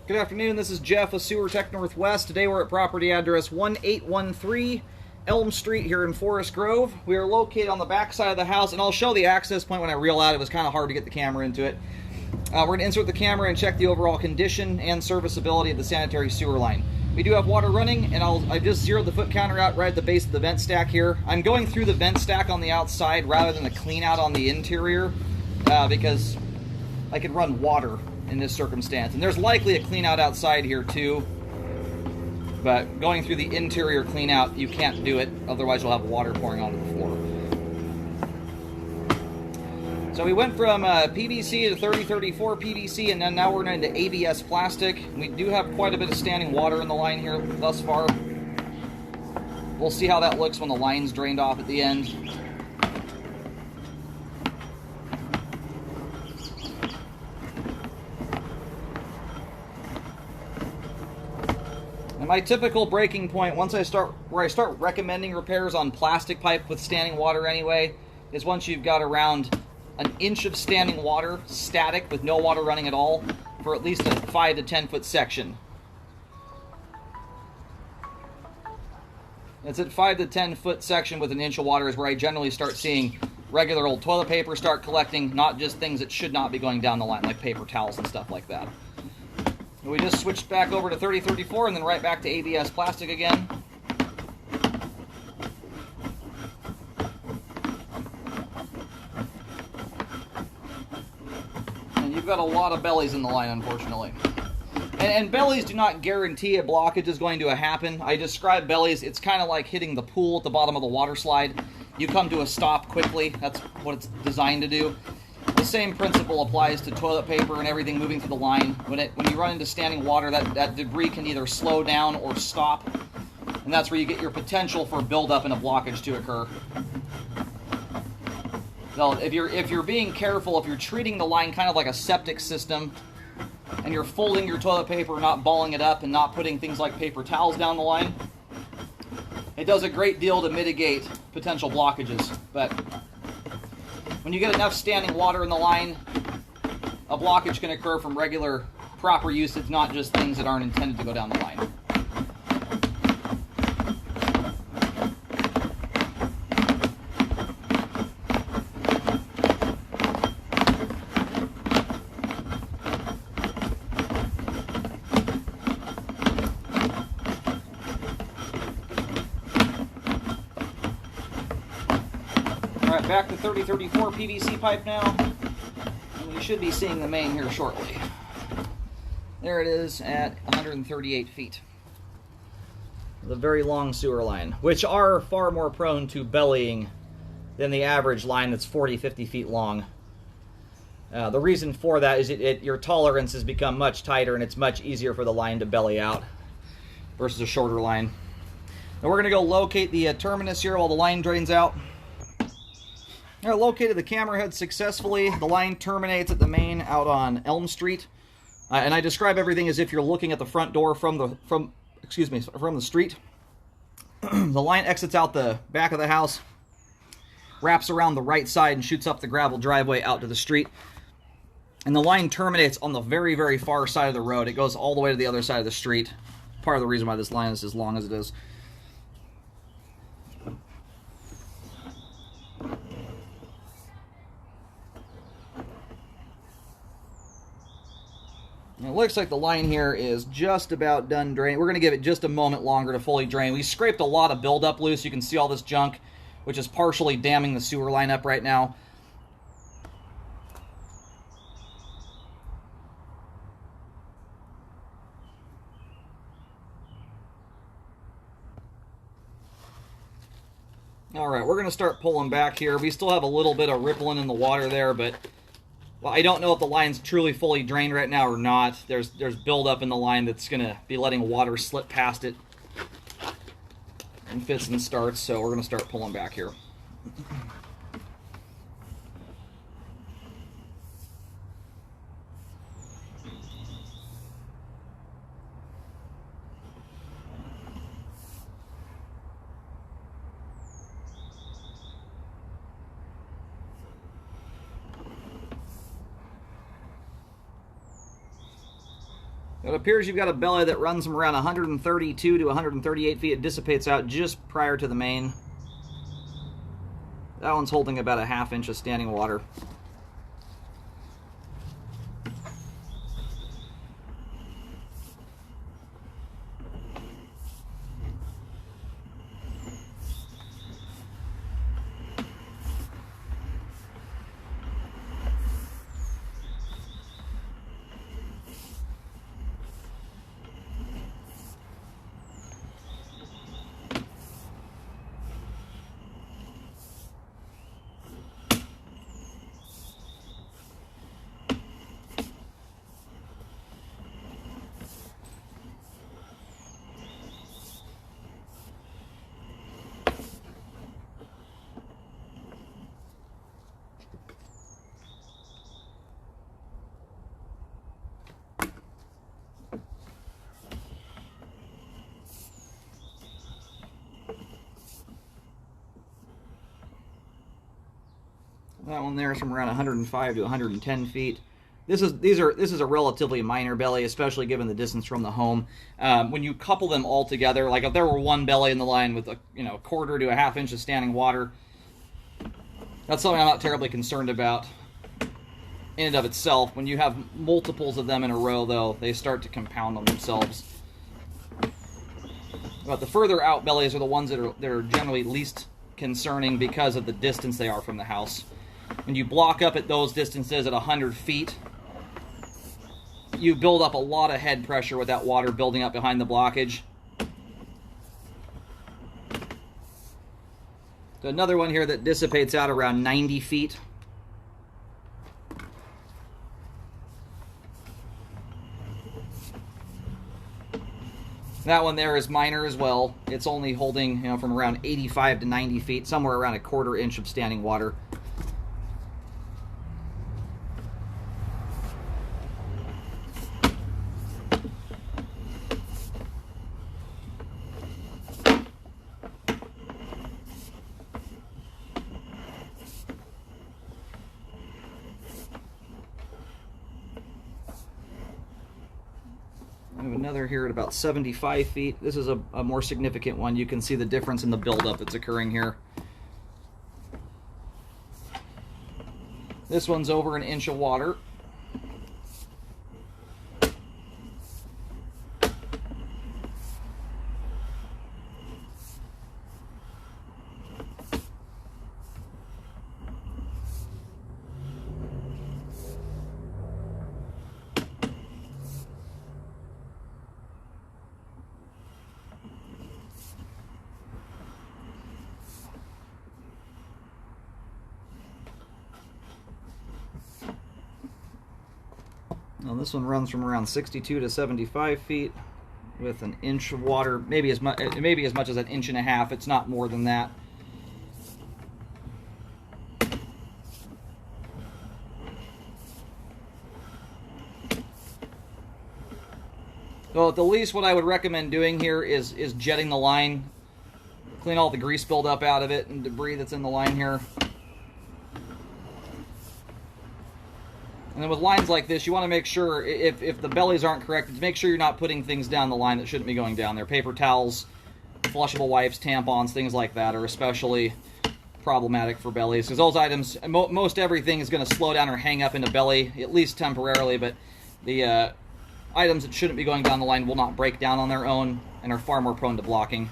Good afternoon, this is Jeff with Sewer Tech Northwest. Today we're at property address 1813 Elm Street here in Forest Grove. We are located on the back side of the house, and I'll show the access point when I reel out. It was kind of hard to get the camera into it. We're going to insert the camera and check the overall condition and serviceability of the sanitary sewer line. We do have water running, and I just zeroed the foot counter out right at the base of the vent stack here. I'm going through the vent stack on the outside rather than the clean out on the interior because I could run water in this circumstance. And there's likely a clean out outside here too, but going through the interior clean out, you can't do it, otherwise you'll have water pouring onto the floor. So we went from PVC to 3034 PVC, and then now we're into ABS plastic. We do have quite a bit of standing water in the line here thus far. We'll see how that looks when the line's drained off at the end. My typical breaking point, where I start recommending repairs on plastic pipe with standing water anyway, is once you've got around an inch of standing water, static, with no water running at all, for at least a 5 to 10 foot section. It's at 5 to 10 foot section with an inch of water is where I generally start seeing regular old toilet paper start collecting, not just things that should not be going down the line, like paper towels and stuff like that. We just switched back over to 3034 and then right back to ABS plastic again. And you've got a lot of bellies in the line, unfortunately. And bellies do not guarantee a blockage is going to happen. I describe bellies, it's kind of like hitting the pool at the bottom of the water slide. You come to a stop quickly. That's what it's designed to do. The same principle applies to toilet paper and everything moving through the line. When you run into standing water, that debris can either slow down or stop, and that's where you get your potential for buildup and a blockage to occur. So if you're being careful, if you're treating the line kind of like a septic system, and you're folding your toilet paper, not balling it up, and not putting things like paper towels down the line, it does a great deal to mitigate potential blockages. But when you get enough standing water in the line, a blockage can occur from regular, proper usage, not just things that aren't intended to go down the line. Alright, back to 3034 PVC pipe now. And you should be seeing the main here shortly. There it is at 138 feet. The very long sewer line, which are far more prone to bellying than the average line that's 40, 50 feet long. The reason for that is your tolerance has become much tighter, and it's much easier for the line to belly out versus a shorter line. Now we're going to go locate the terminus here while the line drains out. I located the camera head successfully. The line terminates at the main out on Elm Street, and I describe everything as if you're looking at the front door from the street. The line exits out the back of the house, wraps around the right side, and shoots up the gravel driveway out to the street. And the line terminates on the very, very far side of the road. It goes all the way to the other side of the street. Part of the reason why this line is as long as it is. It looks like the line here is just about done draining. We're going to give it just a moment longer to fully drain. We scraped a lot of buildup loose. You can see all this junk, which is partially damming the sewer line up right now. Alright, we're going to start pulling back here. We still have a little bit of rippling in the water there, but well, I don't know if the line's truly fully drained right now or not. There's buildup in the line that's going to be letting water slip past it in fits and starts, so we're going to start pulling back here. It appears you've got a belly that runs from around 132 to 138 feet. It dissipates out just prior to the main. That one's holding about a ½ inch of standing water. That one there is from around 105 to 110 feet. This is a relatively minor belly, especially given the distance from the home. When you couple them all together, like if there were one belly in the line with a quarter to a ½ inch of standing water, that's something I'm not terribly concerned about in and of itself. When you have multiples of them in a row, though, they start to compound on themselves. But the further out bellies are the ones that are generally least concerning because of the distance they are from the house. When you block up at those distances at 100 feet, you build up a lot of head pressure with that water building up behind the blockage. So another one here that dissipates out around 90 feet. That one there is minor as well. It's only holding from around 85 to 90 feet, somewhere around a ½ inch of standing water. I have another here at about 75 feet. This is a more significant one. You can see the difference in the buildup that's occurring here. This one's over an inch of water. Now this one runs from around 62 to 75 feet with an inch of water, maybe as much as an inch and a half. It's not more than that. So at the least, what I would recommend doing here is jetting the line, clean all the grease buildup out of it and debris that's in the line here. And then with lines like this, you want to make sure, if the bellies aren't correct, make sure you're not putting things down the line that shouldn't be going down there. Paper towels, flushable wipes, tampons, things like that are especially problematic for bellies, because those items, most everything is going to slow down or hang up in a belly, at least temporarily, but the items that shouldn't be going down the line will not break down on their own and are far more prone to blocking.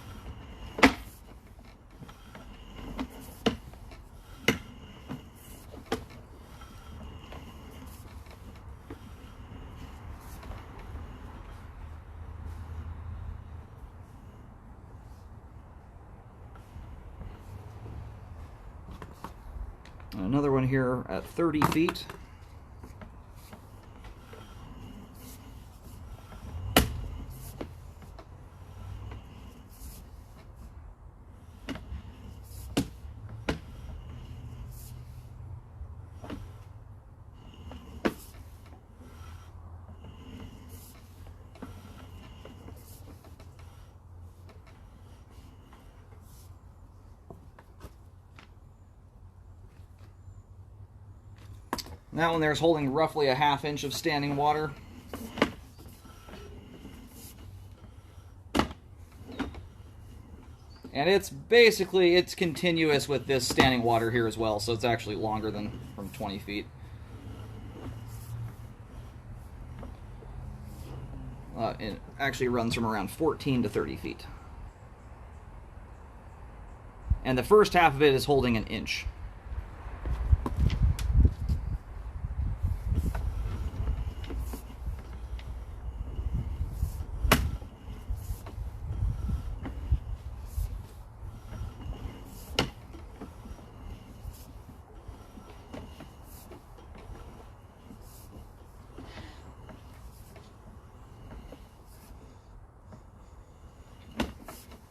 Another one here at 30 feet. That one there is holding roughly a ½ inch of standing water. And it's basically, it's continuous with this standing water here as well, so it's actually longer than from 20 feet. It actually runs from around 14 to 30 feet. And the first half of it is holding 1 inch.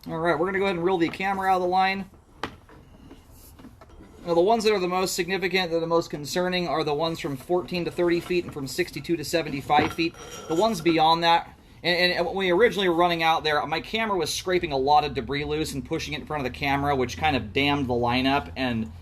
Alright, we're going to go ahead and reel the camera out of the line. Now, the ones that are the most significant, that are the most concerning, are the ones from 14 to 30 feet and from 62 to 75 feet. The ones beyond that, and when we originally were running out there, my camera was scraping a lot of debris loose and pushing it in front of the camera, which kind of dammed the lineup and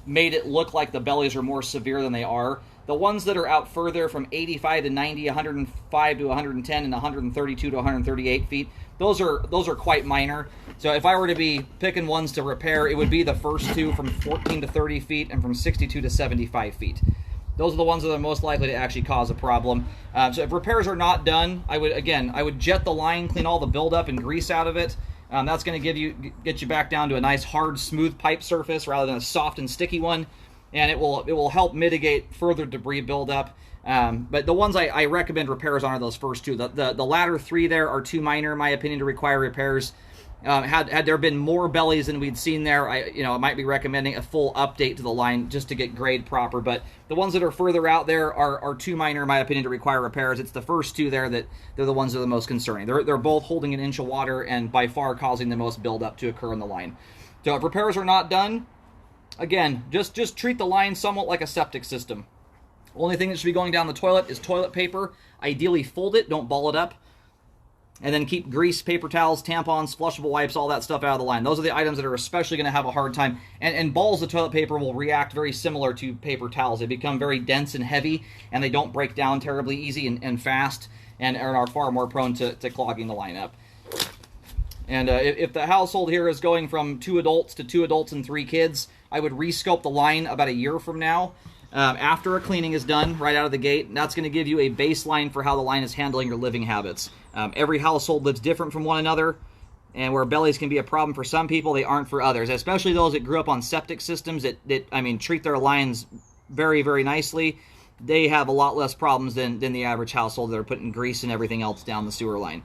made it look like the bellies are more severe than they are. The ones that are out further from 85 to 90, 105 to 110, and 132 to 138 feet, those are quite minor. So if I were to be picking ones to repair, it would be the first two from 14 to 30 feet and from 62 to 75 feet. Those are the ones that are most likely to actually cause a problem. So if repairs are not done, I would jet the line, clean all the buildup and grease out of it. That's going to get you back down to a nice hard, smooth pipe surface rather than a soft and sticky one, and it will help mitigate further debris buildup. But the ones I recommend repairs on are those first two. The latter three there are too minor, in my opinion, to require repairs. Had there been more bellies than we'd seen there, I might be recommending a full update to the line just to get grade proper. But the ones that are further out there are too minor, in my opinion, to require repairs. It's the first two there that they're the ones that are the most concerning. They're both holding 1 inch of water and by far causing the most buildup to occur in the line. So if repairs are not done, again, just treat the line somewhat like a septic system. Only thing that should be going down the toilet is toilet paper. Ideally fold it, don't ball it up. And then keep grease, paper towels, tampons, flushable wipes, all that stuff out of the line. Those are the items that are especially going to have a hard time. And balls of toilet paper will react very similar to paper towels. They become very dense and heavy, and they don't break down terribly easy and fast, and are far more prone to clogging the line up. And if the household here is going from 2 adults to 2 adults and 3 kids, I would rescope the line about a year from now. After a cleaning is done, right out of the gate, and that's going to give you a baseline for how the line is handling your living habits. Every household lives different from one another, and where bellies can be a problem for some people, they aren't for others, especially those that grew up on septic systems that treat their lines very, very nicely. They have a lot less problems than the average household that are putting grease and everything else down the sewer line.